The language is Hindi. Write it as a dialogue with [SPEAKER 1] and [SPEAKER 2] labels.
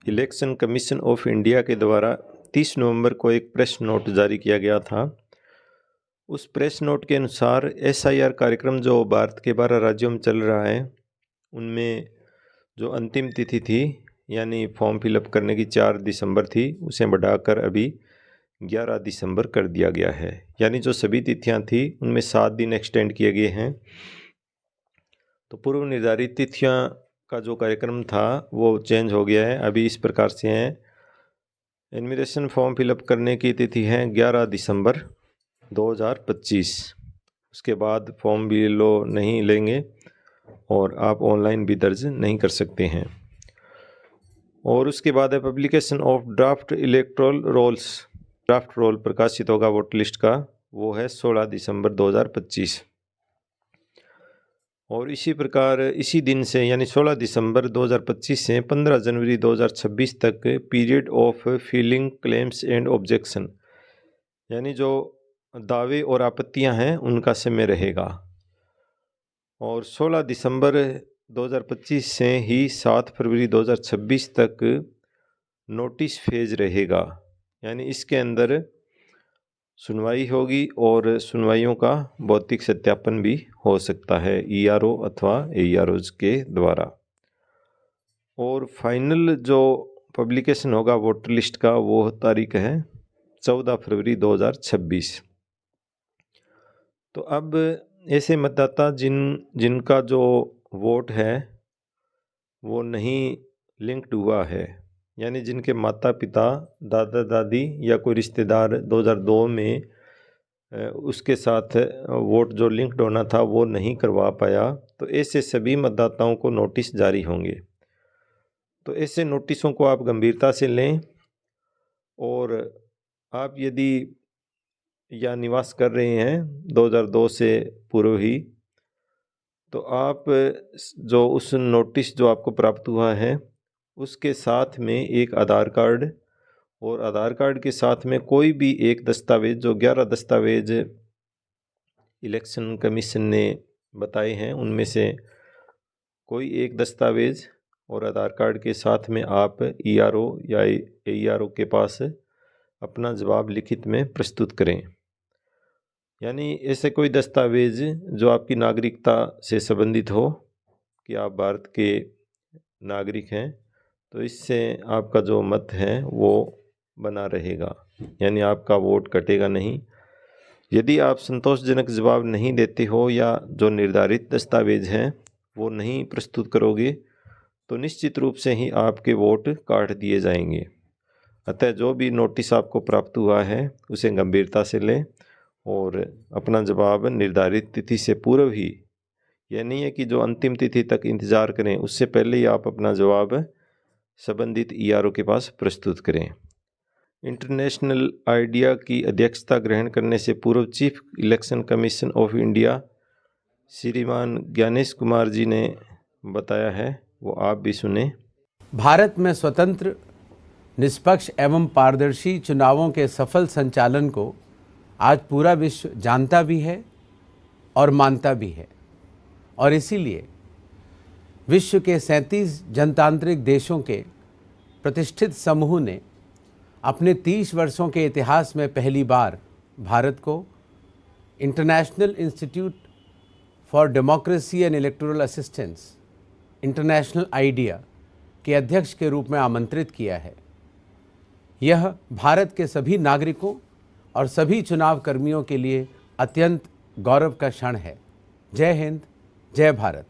[SPEAKER 1] इलेक्शन कमीशन ऑफ इंडिया के द्वारा 30 नवंबर को एक प्रेस नोट जारी किया गया था। उस प्रेस नोट के अनुसार SIR कार्यक्रम जो भारत के 12 राज्यों में चल रहा है, उनमें जो अंतिम तिथि थी यानी फॉर्म फिलअप करने की 4 दिसंबर थी, उसे बढ़ाकर अभी 11 दिसंबर कर दिया गया है। यानी जो सभी तिथियां थी उनमें 7 दिन एक्सटेंड किए गए हैं। तो पूर्व निर्धारित तिथियां का जो कार्यक्रम था वो चेंज हो गया है। अभी इस प्रकार से हैं, एडमिशन फॉर्म फिलअप करने की तिथि है 11 दिसंबर 2025। उसके बाद फॉर्म भी लो नहीं लेंगे और आप ऑनलाइन भी दर्ज नहीं कर सकते हैं। और उसके बाद है publication of draft electoral rolls. Draft roll प्रकाशित होगा वोटर लिस्ट का, वो है 16 दिसंबर 2025। और इसी प्रकार इसी दिन से यानी 16 दिसंबर 2025 से 15 जनवरी 2026 तक period of filling claims and objection, यानी जो दावे और आपत्तियां हैं उनका समय रहेगा। और 16 दिसंबर 2025 से ही 7 फरवरी 2026 तक नोटिस फेज रहेगा, यानी इसके अंदर सुनवाई होगी और सुनवाइयों का भौतिक सत्यापन भी हो सकता है ERO अथवा AEROs के द्वारा। और फाइनल जो पब्लिकेशन होगा वोटर लिस्ट का, वो तारीख है 14 फरवरी 2026। तो अब ऐसे मतदाता जिनका जो वोट है वो नहीं लिंक्ड हुआ है, यानी जिनके माता पिता, दादा दादी या कोई रिश्तेदार 2002 में उसके साथ वोट जो लिंक्ड होना था वो नहीं करवा पाया, तो ऐसे सभी मतदाताओं को नोटिस जारी होंगे। तो ऐसे नोटिसों को आप गंभीरता से लें। और आप यदि यहाँ निवास कर रहे हैं 2002 से पूर्व ही, तो आप जो उस नोटिस जो आपको प्राप्त हुआ है उसके साथ में एक आधार कार्ड, और आधार कार्ड के साथ में कोई भी एक दस्तावेज, जो 11 दस्तावेज इलेक्शन कमीशन ने बताए हैं उनमें से कोई एक दस्तावेज और आधार कार्ड के साथ में आप ERO या AERO के पास अपना जवाब लिखित में प्रस्तुत करें। यानी ऐसे कोई दस्तावेज जो आपकी नागरिकता से संबंधित हो कि आप भारत के नागरिक हैं, तो इससे आपका जो मत है वो बना रहेगा, यानी आपका वोट कटेगा नहीं। यदि आप संतोषजनक जवाब नहीं देते हो या जो निर्धारित दस्तावेज हैं वो नहीं प्रस्तुत करोगे, तो निश्चित रूप से ही आपके वोट काट दिए जाएंगे। अतः जो भी नोटिस आपको प्राप्त हुआ है उसे गंभीरता से लें और अपना जवाब निर्धारित तिथि से पूर्व ही, यह नहीं है कि जो अंतिम तिथि तक इंतज़ार करें, उससे पहले ही आप अपना जवाब संबंधित ERO के पास प्रस्तुत करें। इंटरनेशनल आइडिया की अध्यक्षता ग्रहण करने से पूर्व chief election commission of India श्रीमान ज्ञानेश कुमार जी ने बताया है, वो आप भी सुने।
[SPEAKER 2] भारत में स्वतंत्र, निष्पक्ष एवं पारदर्शी चुनावों के सफल संचालन को आज पूरा विश्व जानता भी है और मानता भी है। और इसीलिए विश्व के 37 जनतांत्रिक देशों के प्रतिष्ठित समूह ने अपने 30 वर्षों के इतिहास में पहली बार भारत को international institute for democracy and electoral assistance, international idea के अध्यक्ष के रूप में आमंत्रित किया है। यह भारत के सभी नागरिकों और सभी चुनाव कर्मियों के लिए अत्यंत गौरव का क्षण है। जय हिंद, जय भारत।